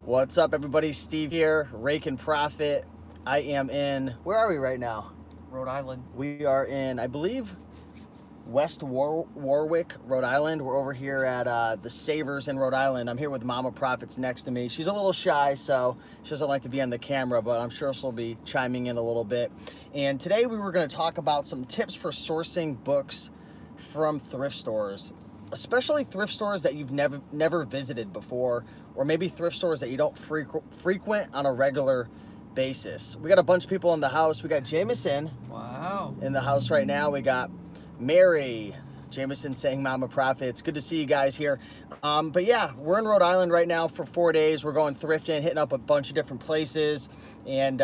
What's up, everybody? Steve here, Raiken Profit. I am in, where are we right now? Rhode Island. We are in, I believe, West Warwick, Rhode Island. We're over here at the Savers in Rhode Island. I'm here with Momma Profits next to me. She's a little shy, so she doesn't like to be on the camera, but I'm sure she'll be chiming in a little bit. And today we were going to talk about some tips for sourcing books from thrift stores, especially thrift stores that you've never visited before, or maybe thrift stores that you don't frequent on a regular basis. We got a bunch of people in the house. We got Jameson. Wow. In the house right now. We got Mary. Jameson saying Momma Profit. It's good to see you guys here. But yeah, we're in Rhode Island right now for 4 days. We're going thrifting, hitting up a bunch of different places. And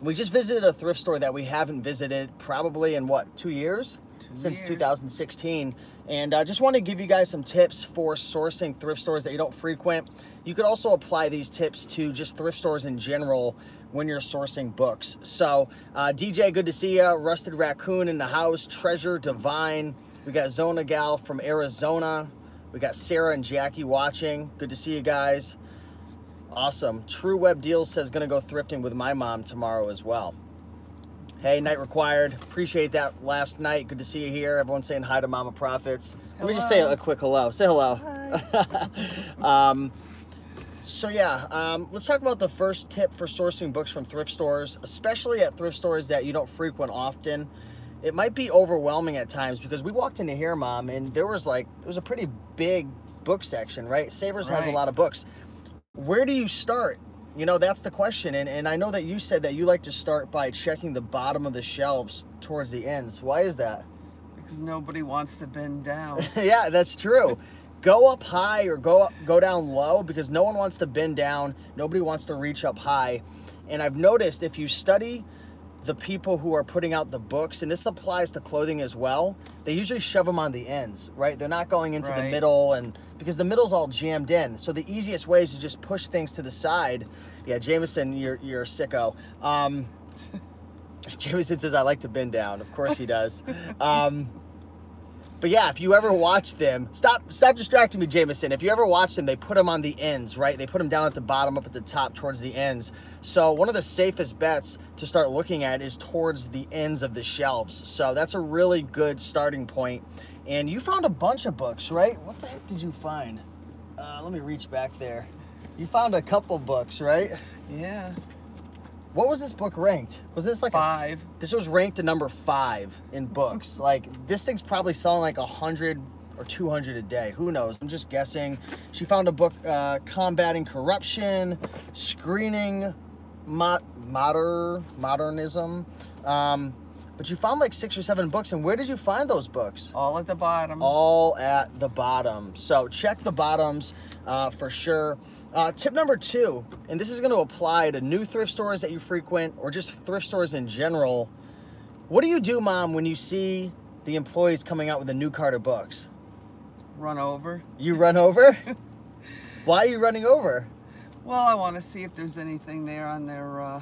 we just visited a thrift store that we haven't visited probably in what, 2 years? Since 2016. And I just want to give you guys some tips for sourcing thrift stores that you don't frequent. You could also apply these tips to just thrift stores in general when you're sourcing books. So DJ, good to see you. Rusted Raccoon in the house. Treasure Divine. We got Zona Gal from Arizona. We got Sarah and Jackie watching. Good to see you guys. Awesome. True Web Deals says gonna go thrifting with my mom tomorrow as well. Hey, Night Required. Appreciate that last night. Good to see you here. Everyone's saying hi to Momma Profits. Hello. Let me just say a quick hello. Say hello. Hi. So yeah, let's talk about the first tip for sourcing books from thrift stores, especially at thrift stores that you don't frequent often. It might be overwhelming at times because we walked into here, Mom, and there was it was a pretty big book section, right? Savers has a lot of books. Where do you start? You know, that's the question. And I know that you said that you like to start by checking the bottom of the shelves towards the ends. Why is that? Because nobody wants to bend down. Yeah, that's true. Go up high or go down low, because no one wants to bend down. Nobody wants to reach up high. And I've noticed if you study the people who are putting out the books, and this applies to clothing as well, they usually shove them on the ends, right? They're not going into the middle, and because the middle's all jammed in. So the easiest way is to just push things to the side. Yeah, Jameson, you're a sicko. Jameson says, I like to bend down. Of course he does. But yeah, if you ever watch them, stop distracting me, Jameson. If you ever watch them, they put them on the ends, right? They put them down at the bottom, up at the top, towards the ends. So one of the safest bets to start looking at is towards the ends of the shelves. So that's a really good starting point. And you found a bunch of books, right? What the heck did you find? Let me reach back there. You found a couple books, right? Yeah. What was this book ranked? Was this like 5? This was ranked to number 5 in books. Like, this thing's probably selling like 100 or 200 a day. Who knows? I'm just guessing. She found a book, Combating Corruption, Screening Modernism. But you found like 6 or 7 books. And where did you find those books? All at the bottom. All at the bottom. So check the bottoms for sure. Tip number 2, and this is going to apply to new thrift stores that you frequent or just thrift stores in general. What do you do, Mom, when you see the employees coming out with a new cart of books? Run over. You run over? Why are you running over? Well, I want to see if there's anything there on their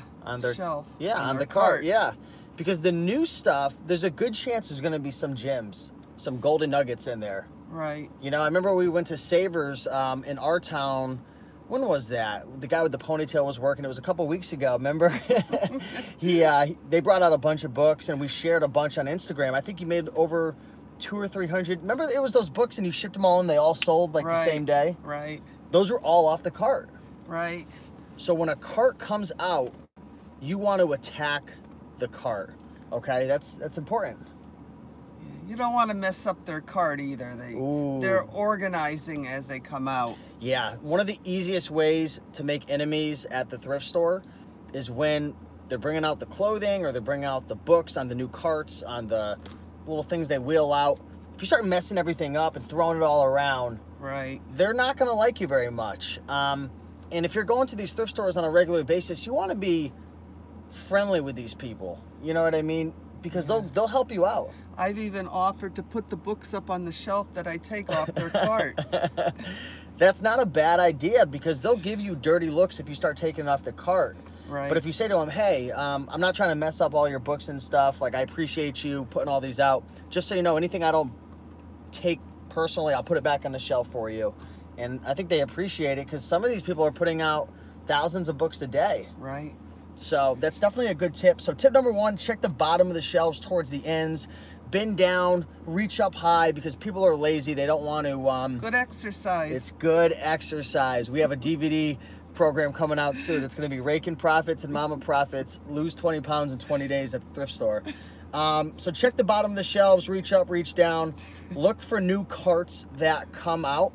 shelf. Yeah, on the cart. Yeah, because the new stuff, there's a good chance there's going to be some gems, some golden nuggets in there. Right. You know, I remember we went to Savers in our town. When was that? The guy with the ponytail was working. It was a couple weeks ago, remember? They brought out a bunch of books, and we shared a bunch on Instagram. I think you made over 200 or 300. Remember, it was those books, and you shipped them all, and they all sold like the same day? Right. Those were all off the cart. Right. So when a cart comes out, you want to attack the cart, okay? That's important. You don't want to mess up their cart either. They're organizing as they come out. Yeah, one of the easiest ways to make enemies at the thrift store is when they're bringing out the clothing or they're bringing out the books on the new carts, on the little things they wheel out. If you start messing everything up and throwing it all around, right, they're not going to like you very much. And if you're going to these thrift stores on a regular basis, you want to be friendly with these people. You know what I mean? Because they'll help you out. I've even offered to put the books up on the shelf that I take off their cart. That's not a bad idea, because they'll give you dirty looks if you start taking it off the cart. Right. But if you say to them, hey, I'm not trying to mess up all your books and stuff. Like, I appreciate you putting all these out. Just so you know, anything I don't take personally, I'll put it back on the shelf for you. And I think they appreciate it because some of these people are putting out thousands of books a day. Right. So that's definitely a good tip. So tip number 1, check the bottom of the shelves towards the ends. Bend down, reach up high, because people are lazy. They don't want to... good exercise. It's good exercise. We have a DVD program coming out soon. It's going to be Raiken Profits and Momma Profits. Lose 20 pounds in 20 days at the thrift store. So check the bottom of the shelves, reach up, reach down. Look for new carts that come out.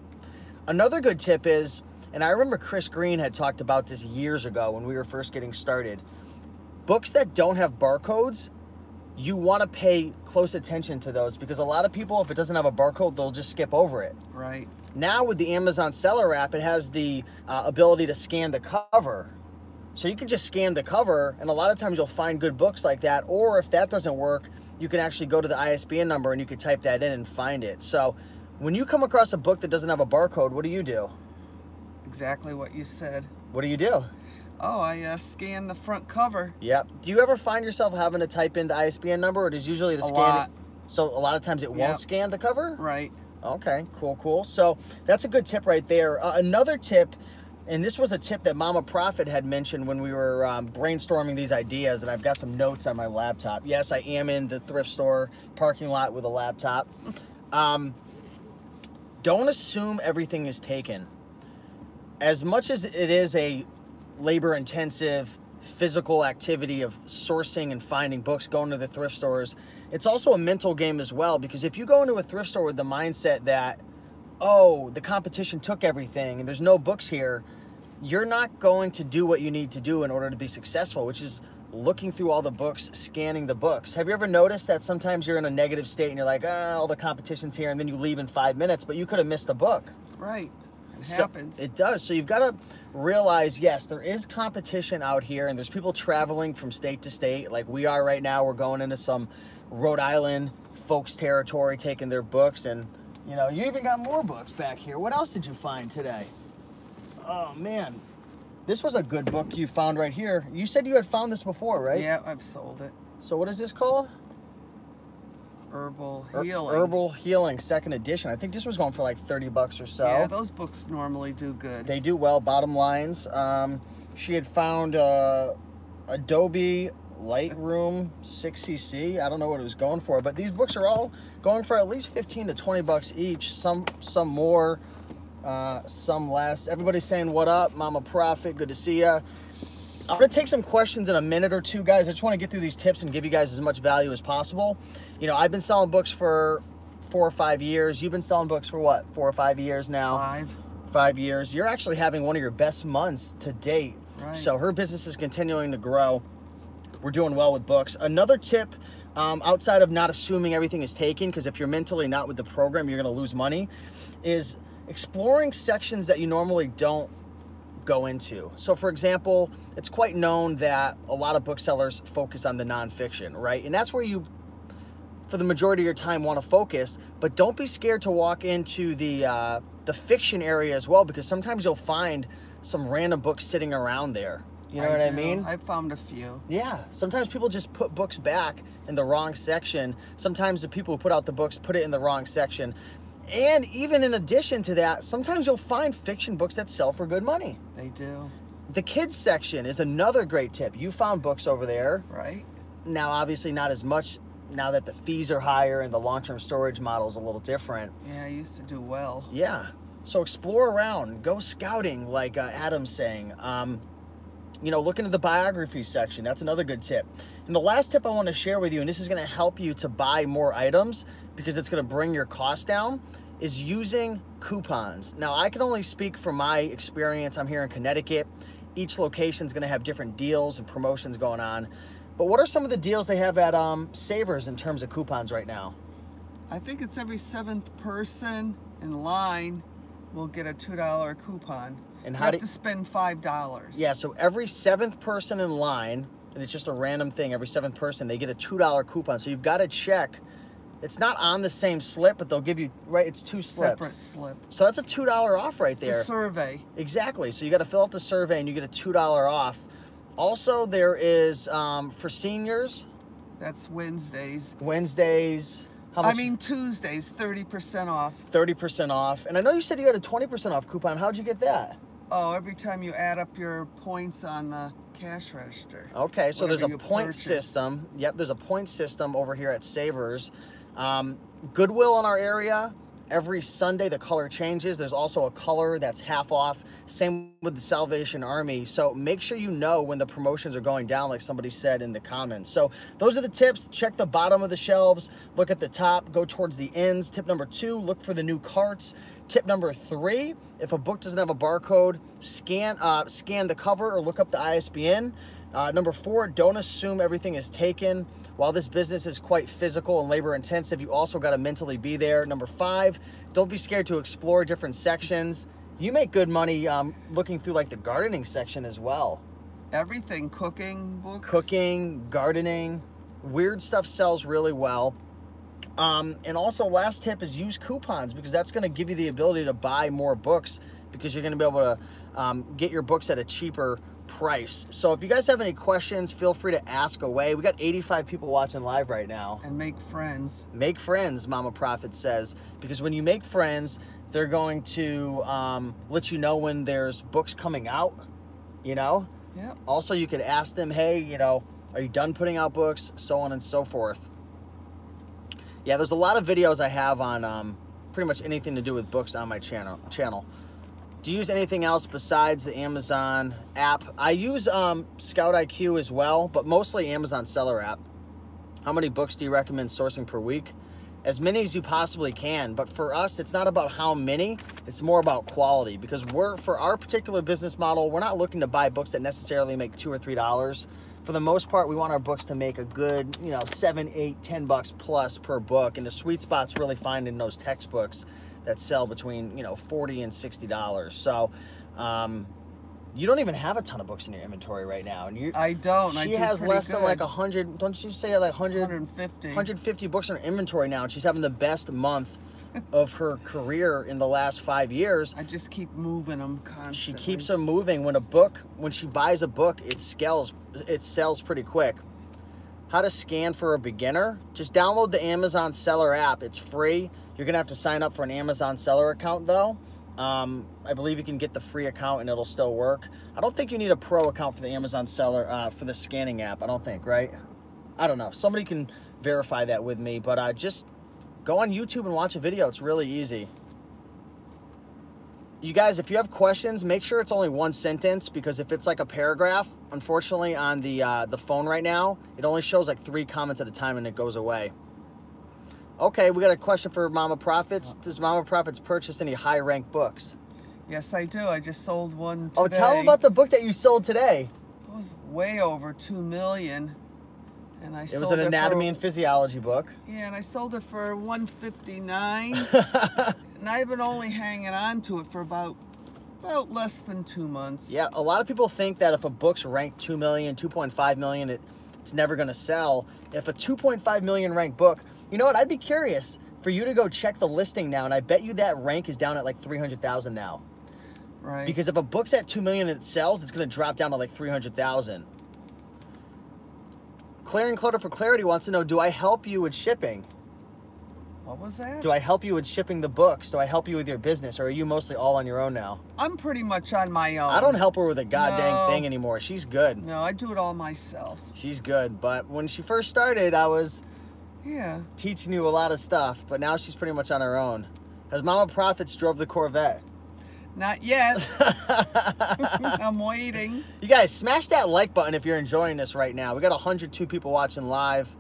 Another good tip is, and I remember Chris Green had talked about this years ago when we were first getting started, books that don't have barcodes, you want to pay close attention to those, because a lot of people, if it doesn't have a barcode, they'll just skip over it. Right. Now with the Amazon Seller app, it has the ability to scan the cover. So you can just scan the cover, and a lot of times you'll find good books like that. Or if that doesn't work, you can actually go to the ISBN number and you can type that in and find it. So when you come across a book that doesn't have a barcode, what do you do? Exactly what you said. What do you do? Oh, I scan the front cover. Yep. Do you ever find yourself having to type in the ISBN number, or does usually the A scan? lot. So a lot of times it won't scan the cover? Right. Okay, cool, cool. So that's a good tip right there. Another tip, and this was a tip that Mama Profit had mentioned when we were brainstorming these ideas, and I've got some notes on my laptop. Yes, I am in the thrift store parking lot with a laptop. Don't assume everything is taken. As much as it is a labor-intensive physical activity of sourcing and finding books, going to the thrift stores, it's also a mental game as well, because if you go into a thrift store with the mindset that, oh, the competition took everything and there's no books here, you're not going to do what you need to do in order to be successful, which is looking through all the books, scanning the books. Have you ever noticed that sometimes you're in a negative state and you're like, oh, all the competition's here, and then you leave in 5 minutes, but you could have missed a book? Right. It So happens. it does. So you've got to realize, yes, there is competition out here, and there's people traveling from state to state like we are right now. We're going into some Rhode Island folks territory, taking their books, and you know, you even got more books back here. What else did you find today? Oh man, this was a good book you found right here. You said you had found this before, right? Yeah, I've sold it. So what is this called? Herbal Healing. Herbal Healing, 2nd edition. I think this was going for like 30 bucks or so. Yeah, those books normally do good. They do well. Bottom lines. She had found Adobe Lightroom 6cc. I don't know what it was going for, but these books are all going for at least 15 to 20 bucks each. Some more, some less. Everybody's saying what up, Mama Profit. Good to see ya. I'm gonna take some questions in a minute or two, guys. I just want to get through these tips and give you guys as much value as possible. You know, I've been selling books for 4 or 5 years. You've been selling books for what, 4 or 5 years now? 5 years. You're actually having one of your best months to date. Right. So her business is continuing to grow. We're doing well with books. Another tip, outside of not assuming everything is taken, because if you're mentally not with the program, you're gonna lose money, is exploring sections that you normally don't go into. So for example, it's quite known that a lot of booksellers focus on the nonfiction, right? And that's where you, for the majority of your time, want to focus, but don't be scared to walk into the fiction area as well, because sometimes you'll find some random books sitting around there. You know what I mean? I found a few. Yeah, sometimes people just put books back in the wrong section. Sometimes the people who put out the books put it in the wrong section. And even in addition to that, sometimes you'll find fiction books that sell for good money. They do. The kids section is another great tip. You found books over there. Right. Now, obviously not as much now that the fees are higher and the long-term storage model is a little different. Yeah, I used to do well. Yeah. So explore around, go scouting, like Adam's saying. You know, look into the biography section. That's another good tip. And the last tip I want to share with you, and this is going to help you to buy more items because it's going to bring your cost down, is using coupons. Now, I can only speak from my experience. I'm here in Connecticut. Each location is going to have different deals and promotions going on. But what are some of the deals they have at Savers in terms of coupons right now? I think it's every 7th person in line will get a $2 coupon. And you have to spend $5. Yeah, so every 7th person in line, and it's just a random thing, every 7th person, they get a $2 coupon. So you've got to check. It's not on the same slip, but they'll give you, right, it's 2 slips. Separate slip. So that's a $2 off right there. It's a survey. Exactly. So you got to fill out the survey and you get a $2 off. Also, there is, for seniors. That's Wednesdays. Wednesdays. How much? I mean, Tuesdays, 30% off. 30% off. And I know you said you had a 20% off coupon. How'd you get that? Oh, every time you add up your points on the cash register. Okay, so there's a point purchase. system. Yep, there's a point system over here at Savers. Goodwill in our area. Every Sunday, the color changes. There's also a color that's half off. Same with the Salvation Army. So make sure you know when the promotions are going down, like somebody said in the comments. So those are the tips. Check the bottom of the shelves. Look at the top. Go towards the ends. Tip number 2, look for the new carts. Tip number 3, if a book doesn't have a barcode, scan the cover or look up the ISBN. Number 4, don't assume everything is taken. While this business is quite physical and labor intensive, you also got to mentally be there. Number 5, don't be scared to explore different sections. You make good money looking through like the gardening section as well. Everything, cooking books. Cooking, gardening, weird stuff sells really well. And also last tip is use coupons, because that's going to give you the ability to buy more books, because you're going to be able to get your books at a cheaper price. So if you guys have any questions, feel free to ask away. We got 85 people watching live right now. And make friends. Make friends, Mama Prophet says, because when you make friends, they're going to let you know when there's books coming out, you know? Yep. Also, you could ask them, hey, you know, are you done putting out books? So on and so forth. Yeah, there's a lot of videos I have on pretty much anything to do with books on my channel. Do you use anything else besides the Amazon app? I use Scout IQ as well, but mostly Amazon Seller app. How many books do you recommend sourcing per week? As many as you possibly can, but for us, it's not about how many, it's more about quality, because for our particular business model, we're not looking to buy books that necessarily make $2 or $3. For the most part, we want our books to make a good, you know, $7, $8, $10 plus per book, and the sweet spot's really finding those textbooks that sell between, you know, $40 and $60. So you don't even have a ton of books in your inventory right now, and I don't. She has less than like 100. Don't you say like 150 books in her inventory now, and she's having the best month of her career in the last 5 years. I just keep moving them constantly. She keeps them moving. When she buys a book, it sells pretty quick. How to scan for a beginner? Just download the Amazon Seller app. It's free. You're gonna have to sign up for an Amazon Seller account though. I believe you can get the free account and it'll still work. I don't think you need a pro account for the Amazon Seller for the scanning app. I don't think, right? I don't know. Somebody can verify that with me, but just go on YouTube and watch a video. It's really easy. You guys, if you have questions, make sure it's only one sentence, because if it's like a paragraph, unfortunately on the phone right now, it only shows like 3 comments at a time and it goes away. Okay, we got a question for Mama Profits. Does Mama Profits purchase any high-ranked books? Yes, I do. I just sold one today. Oh, tell them about the book that you sold today. It was way over $2 million. And I sold it was an anatomy and physiology book. Yeah, and I sold it for $159. And I've been only hanging on to it for about less than 2 months. Yeah, a lot of people think that if a book's ranked 2 million, 2.5 million, it's never going to sell. If a 2.5 million ranked book, you know what? I'd be curious for you to go check the listing now, and I bet you that rank is down at like 300,000 now. Right. Because if a book's at 2 million and it sells, it's going to drop down to like 300,000. Clearing Clutter for Clarity wants to know, do I help you with shipping? What was that? Do I help you with shipping the books? Do I help you with your business? Or are you mostly all on your own now? I'm pretty much on my own. I don't help her with a goddamn thing anymore. She's good. No, I do it all myself. She's good. But when she first started, I was teaching you a lot of stuff. But now she's pretty much on her own. Has Mama Profits drove the Corvette? Not yet. I'm waiting. You guys, smash that like button if you're enjoying this right now. We got 102 people watching live.